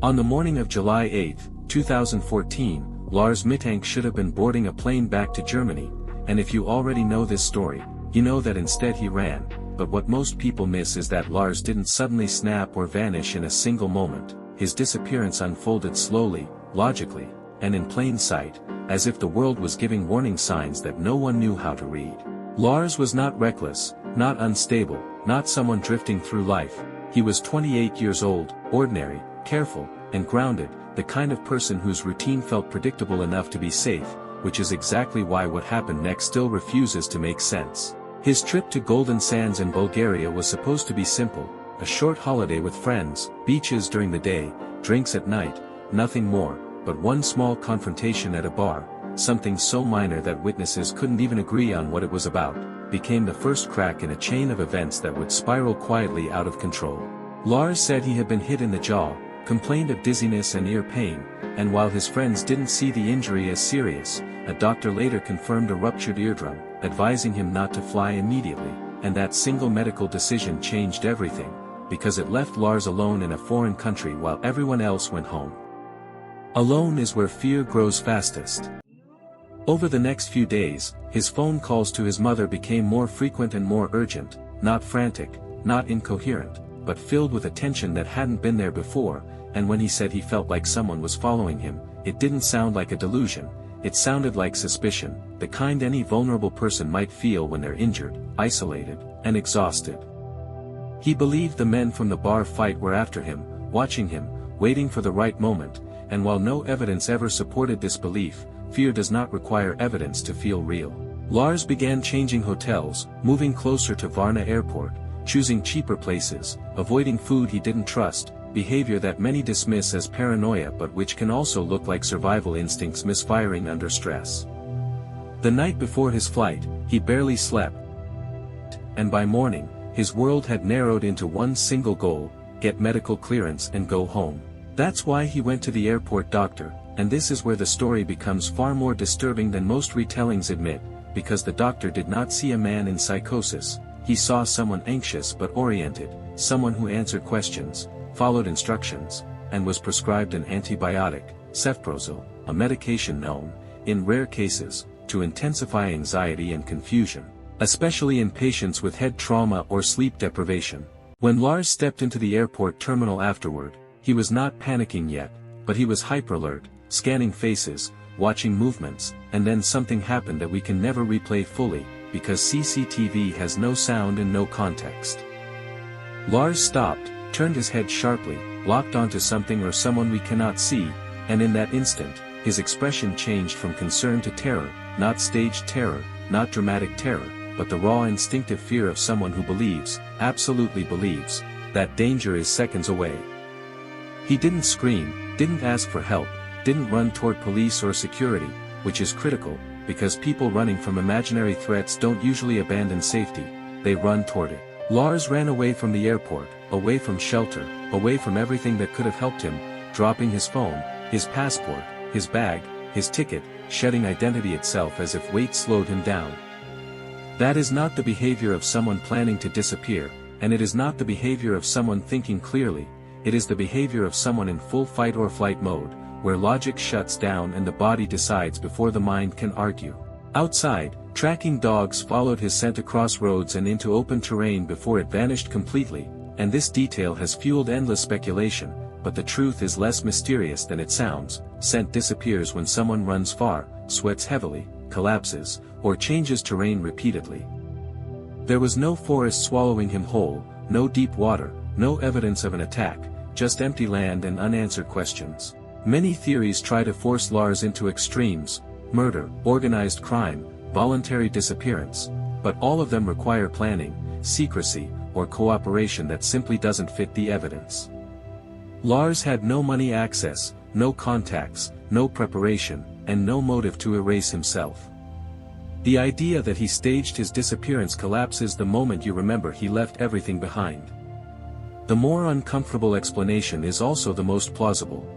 On the morning of July 8, 2014, Lars Mittank should have been boarding a plane back to Germany, and if you already know this story, you know that instead he ran, but what most people miss is that Lars didn't suddenly snap or vanish in a single moment. His disappearance unfolded slowly, logically, and in plain sight, as if the world was giving warning signs that no one knew how to read. Lars was not reckless, not unstable, not someone drifting through life. He was 28 years old, ordinary, careful, and grounded, the kind of person whose routine felt predictable enough to be safe, which is exactly why what happened next still refuses to make sense. His trip to Golden Sands in Bulgaria was supposed to be simple, a short holiday with friends, beaches during the day, drinks at night, nothing more, but one small confrontation at a bar, something so minor that witnesses couldn't even agree on what it was about, became the first crack in a chain of events that would spiral quietly out of control. Lars said he had been hit in the jaw, complained of dizziness and ear pain, and while his friends didn't see the injury as serious, a doctor later confirmed a ruptured eardrum, advising him not to fly immediately, and that single medical decision changed everything, because it left Lars alone in a foreign country while everyone else went home. Alone is where fear grows fastest. Over the next few days, his phone calls to his mother became more frequent and more urgent, not frantic, not incoherent, but filled with a tension that hadn't been there before, and when he said he felt like someone was following him, it didn't sound like a delusion, it sounded like suspicion, the kind any vulnerable person might feel when they're injured, isolated, and exhausted. He believed the men from the bar fight were after him, watching him, waiting for the right moment, and while no evidence ever supported this belief, fear does not require evidence to feel real. Lars began changing hotels, moving closer to Varna airport, choosing cheaper places, avoiding food he didn't trust, behavior that many dismiss as paranoia but which can also look like survival instincts misfiring under stress. The night before his flight, he barely slept, and by morning, his world had narrowed into one single goal: get medical clearance and go home. That's why he went to the airport doctor, and this is where the story becomes far more disturbing than most retellings admit, because the doctor did not see a man in psychosis, he saw someone anxious but oriented, someone who answered questions, followed instructions, and was prescribed an antibiotic, cefprozil, a medication known, in rare cases, to intensify anxiety and confusion, especially in patients with head trauma or sleep deprivation. When Lars stepped into the airport terminal afterward, he was not panicking yet, but he was hyper-alert, scanning faces, watching movements, and then something happened that we can never replay fully, because CCTV has no sound and no context. Lars stopped, turned his head sharply, locked onto something or someone we cannot see, and in that instant, his expression changed from concern to terror, not staged terror, not dramatic terror, but the raw instinctive fear of someone who believes, absolutely believes, that danger is seconds away. He didn't scream, didn't ask for help, didn't run toward police or security, which is critical, because people running from imaginary threats don't usually abandon safety, they run toward it. Lars ran away from the airport, away from shelter, away from everything that could have helped him, dropping his phone, his passport, his bag, his ticket, shedding identity itself as if weight slowed him down. That is not the behavior of someone planning to disappear, and it is not the behavior of someone thinking clearly, it is the behavior of someone in full fight or flight mode, where logic shuts down and the body decides before the mind can argue. Outside, tracking dogs followed his scent across roads and into open terrain before it vanished completely, and this detail has fueled endless speculation, but the truth is less mysterious than it sounds. Scent disappears when someone runs far, sweats heavily, collapses, or changes terrain repeatedly. There was no forest swallowing him whole, no deep water, no evidence of an attack, just empty land and unanswered questions. Many theories try to force Lars into extremes: murder, organized crime, voluntary disappearance, but all of them require planning, secrecy, or cooperation that simply doesn't fit the evidence. Lars had no money access, no contacts, no preparation, and no motive to erase himself. The idea that he staged his disappearance collapses the moment you remember he left everything behind. The more uncomfortable explanation is also the most plausible.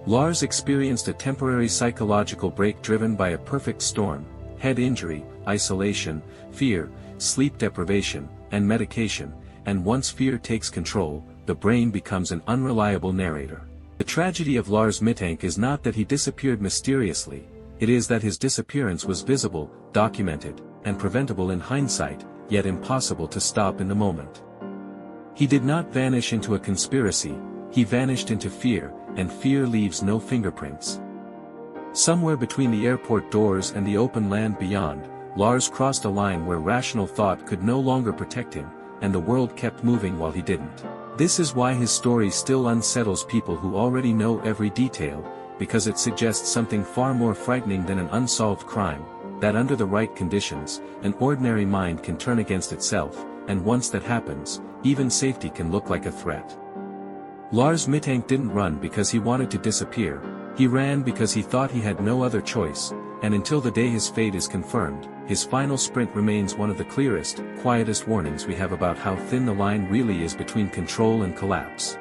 Lars experienced a temporary psychological break driven by a perfect storm: head injury, isolation, fear, sleep deprivation, and medication, and once fear takes control, the brain becomes an unreliable narrator. The tragedy of Lars Mittank is not that he disappeared mysteriously, it is that his disappearance was visible, documented, and preventable in hindsight, yet impossible to stop in the moment. He did not vanish into a conspiracy, he vanished into fear, and fear leaves no fingerprints. Somewhere between the airport doors and the open land beyond, Lars crossed a line where rational thought could no longer protect him, and the world kept moving while he didn't. This is why his story still unsettles people who already know every detail, because it suggests something far more frightening than an unsolved crime, that under the right conditions, an ordinary mind can turn against itself, and once that happens, even safety can look like a threat. Lars Mittank didn't run because he wanted to disappear, he ran because he thought he had no other choice, and until the day his fate is confirmed, his final sprint remains one of the clearest, quietest warnings we have about how thin the line really is between control and collapse.